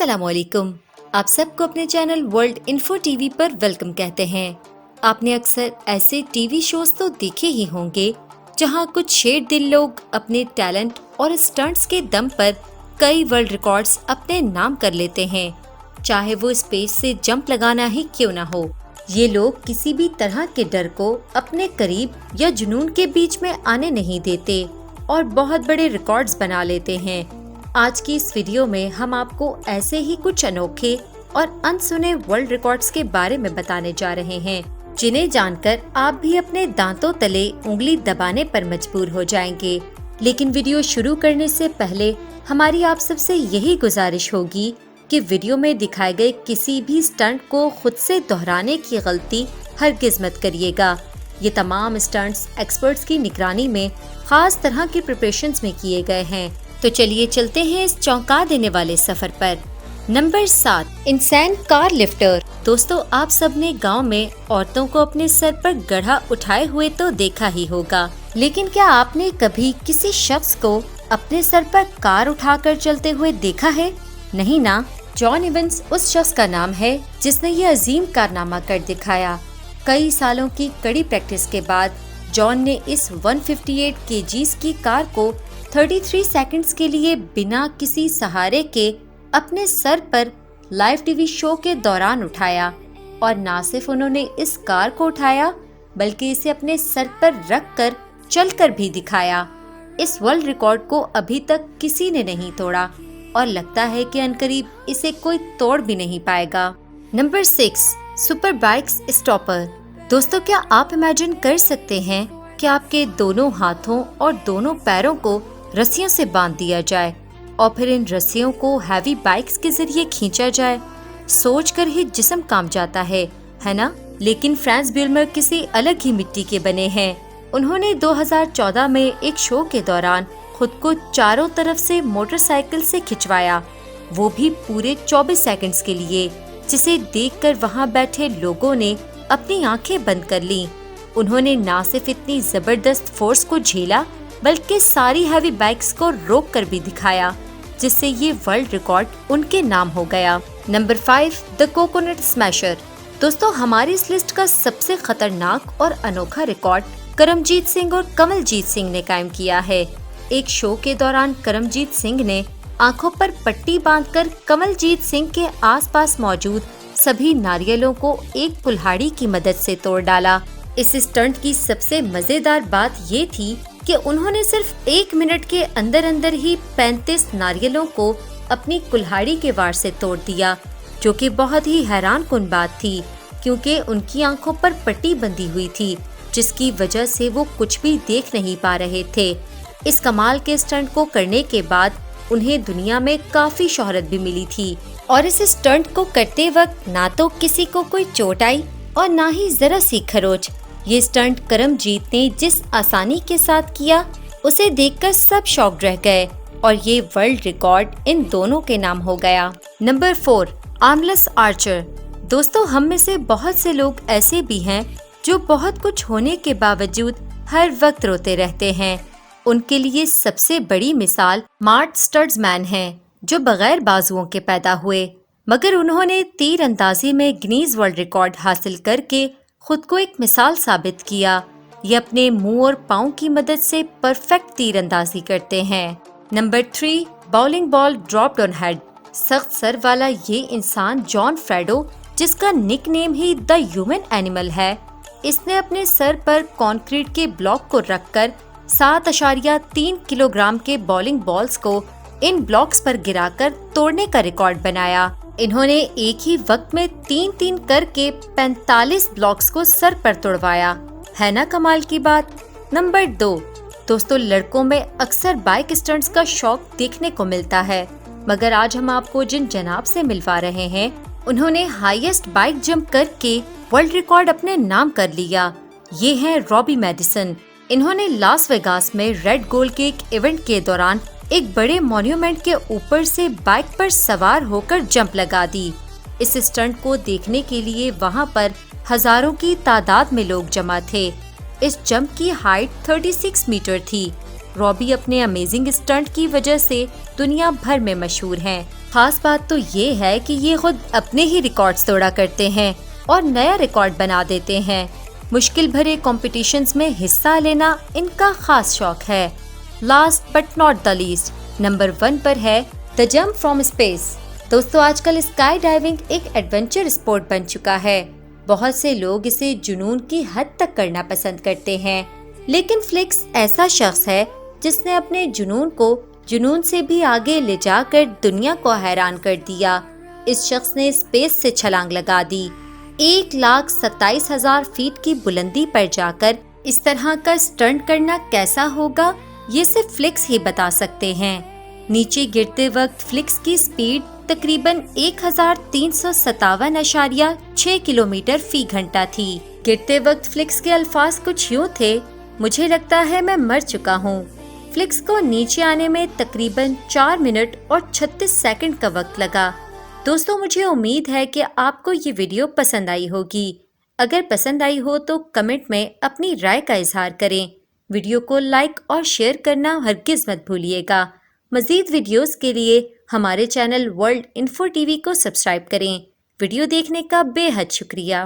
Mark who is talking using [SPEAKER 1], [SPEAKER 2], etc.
[SPEAKER 1] अस्सलाम वालेकुम। आप सबको अपने चैनल वर्ल्ड इन्फो टीवी पर वेलकम कहते हैं। आपने अक्सर ऐसे टीवी शोज तो देखे ही होंगे जहां कुछ शेर दिल लोग अपने टैलेंट और स्टंट्स के दम पर कई वर्ल्ड रिकॉर्ड्स अपने नाम कर लेते हैं, चाहे वो स्पेस से जंप लगाना ही क्यों ना हो। ये लोग किसी भी तरह के डर को अपने करीब या जुनून के बीच में आने नहीं देते और बहुत बड़े रिकॉर्ड्स बना लेते हैं। आज की इस वीडियो में हम आपको ऐसे ही कुछ अनोखे और अनसुने वर्ल्ड रिकॉर्ड्स के बारे में बताने जा रहे हैं, जिन्हें जानकर आप भी अपने दांतों तले उंगली दबाने पर मजबूर हो जाएंगे। लेकिन वीडियो शुरू करने से पहले हमारी आप सबसे यही गुजारिश होगी कि वीडियो में दिखाए गए किसी भी स्टंट को खुद से दोहराने की गलती हरगिज मत करिएगा। ये तमाम स्टंट्स एक्सपर्ट्स की निगरानी में खास तरह की प्रिपरेशंस में किए गए हैं। तो चलिए चलते हैं इस चौंका देने वाले सफर पर। Number 7, insane car lifter. दोस्तों, आप सबने गांव में औरतों को अपने सर पर गधा उठाए हुए तो देखा ही होगा, लेकिन क्या आपने कभी किसी शख्स को अपने सर पर कार उठाकर चलते हुए देखा है? नहीं ना। जॉन इवंस उस शख्स का नाम है जिसने ये अजीम कारनामा कर दिखाया। कई सालों की कड़ी प्रैक्टिस के बाद जॉन ने इस 158 केजीज की कार को 33 सेकंड्स के लिए बिना किसी सहारे के अपने सर पर लाइव टीवी शो के दौरान उठाया। और ना सिर्फ उन्होंने इस कार को उठाया, बल्कि इसे अपने सर पर रख कर चलकर भी दिखाया। इस वर्ल्ड रिकॉर्ड को अभी तक किसी ने नहीं तोड़ा और लगता है कि अनकरीब इसे कोई तोड़ भी नहीं पाएगा। Number 6, super bikes stopper. दोस्तों, क्या आप इमेजिन कर सकते हैं कि आपके दोनों हाथों और दोनों पैरों को रस्सियों से बांध दिया जाए और फिर इन रस्सियों को हैवी बाइक्स के जरिए खींचा जाए? सोचकर ही जिस्म कांप जाता है ना? लेकिन फ्रांस ब्यूलमर किसी अलग ही मिट्टी के बने हैं। उन्होंने 2014 में एक शो के दौरान खुद को चारों तरफ से मोटरसाइकिल से खिंचवाया, वो भी पूरे 24 सेकंड्स के लिए, जिसे देखकर वहां बैठे लोगों ने अपनी आंखें बंद कर लीं। उन्होंने ना सिर्फ इतनी जबरदस्त फोर्स को झेला, बल्कि सारी हैवी बाइक्स को रोक कर भी दिखाया, जिससे ये वर्ल्ड रिकॉर्ड उनके नाम हो गया। Number 5, the coconut smasher. दोस्तों, हमारी इस लिस्ट का सबसे खतरनाक और अनोखा रिकॉर्ड करमजीत सिंह और कमलजीत सिंह ने कायम किया है। एक शो के दौरान करमजीत सिंह ने आंखों पर पट्टी बांधकर कमलजीत सिंह के आसपास मौजूद सभी नारियलों को एक कुल्हाड़ी की मदद से तोड़ डाला। इस स्टंट की सबसे मजेदार बात ये थी कि उन्होंने सिर्फ 1 मिनट के अंदर अंदर ही 35 नारियलों को अपनी कुल्हाड़ी के वार से तोड़ दिया, जो कि बहुत ही हैरानकुन बात थी, क्योंकि उनकी आंखों पर पट्टी बंधी हुई थी, जिसकी वजह से वो कुछ भी देख नहीं पा रहे थे। इस कमाल के स्टंट को करने के बाद उन्हें दुनिया में काफी शोहरत भी मिली थी और इस स्टंट को करते वक्त ना तो किसी को कोई चोट आई और ना ही जरा सी खरोच। ये स्टंट करमजीत ने जिस आसानी के साथ किया, उसे देखकर सब शॉक्ड रह गए और ये वर्ल्ड रिकॉर्ड इन दोनों के नाम हो गया। Number 4, armless Archer. दोस्तों, हम में से बहुत से लोग ऐसे भी हैं जो बहुत कुछ होने के बावजूद हर वक्त रोते रहते हैं। उनके लिए सबसे बड़ी मिसाल मार्ट स्टड्समैन है, जो बगैर बाजुओं के पैदा हुए, मगर उन्होंने तीर अंदाजी में गिनीज वर्ल्ड रिकॉर्ड हासिल करके खुद को एक मिसाल साबित किया। ये अपने मुंह और पाँव की मदद से परफेक्ट तीर अंदाजी करते हैं। Number 3, bowling ball dropped on head. सख्त सर वाला ये इंसान जॉन फ्रेडो, जिसका निक नेम ही द ह्यूमन एनिमल है, इसने अपने सर पर कंक्रीट के ब्लॉक को रखकर 7.3 किलोग्राम के बॉलिंग बॉल्स को इन ब्लॉक्स पर गिराकर तोड़ने का रिकॉर्ड बनाया। इन्होंने एक ही वक्त में 3-3 करके 45 ब्लॉक्स को सर पर तोड़वाया। है ना कमाल की बात? नंबर 2, दोस्तों, लड़कों में अक्सर बाइक स्टंट्स का शौक देखने को मिलता है, मगर आज हम आपको जिन जनाब से मिलवा रहे हैं, उन्होंने हाईएस्ट बाइक जंप करके वर्ल्ड रिकॉर्ड अपने नाम कर लिया। ये हैं रॉबी मैडिसन। इन्होंने लास वेगास में रेड गोल्ड के एक इवेंट के दौरान एक बड़े मॉन्यूमेंट के ऊपर से बाइक पर सवार होकर जंप लगा दी। इस स्टंट को देखने के लिए वहां पर हजारों की तादाद में लोग जमा थे। इस जंप की हाइट 36 मीटर थी। रॉबी अपने अमेजिंग स्टंट की वजह से दुनिया भर में मशहूर हैं। خاص بات تو یہ ہے کہ یہ خود اپنے ہی ریکارڈز توڑا کرتے ہیں اور نیا ریکارڈ بنا دیتے ہیں۔ مشکل بھرے کمپٹیشنز میں حصہ لینا ان کا خاص شوق ہے۔ Last but not the least, number 1 پر ہے دا جمپ فرام اسپیس۔ دوستو، آج کل اسکائی ڈائیونگ ایک ایڈونچر اسپورٹ بن چکا ہے۔ بہت سے لوگ اسے جنون کی حد تک کرنا پسند کرتے ہیں، لیکن فلکس ایسا شخص ہے جس نے اپنے جنون کو جنون سے بھی آگے لے جا کر دنیا کو حیران کر دیا۔ اس شخص نے اسپیس سے چھلانگ لگا دی، 1,27,000 فیٹ کی بلندی پر جا کر اس طرح کا سٹنٹ کرنا کیسا ہوگا یہ صرف فلکس ہی بتا سکتے ہیں۔ نیچے گرتے وقت فلکس کی سپیڈ تقریباً 1357.6 کلومیٹر فی گھنٹہ تھی۔ گرتے وقت فلکس کے الفاظ کچھ یوں تھے: مجھے لگتا ہے میں مر چکا ہوں۔ فلکس کو نیچے آنے میں تقریباً 4 منٹ اور 36 سیکنڈ کا وقت لگا۔ دوستو، مجھے امید ہے کہ آپ کو یہ ویڈیو پسند آئی ہوگی۔ اگر پسند آئی ہو تو کمنٹ میں اپنی رائے کا اظہار کریں۔ ویڈیو کو لائک اور شیئر کرنا ہرگز مت بھولیے گا۔ مزید ویڈیوز کے لیے ہمارے channel world info T V کو سبسکرائب کریں۔ ویڈیو دیکھنے کا بے حد شکریہ۔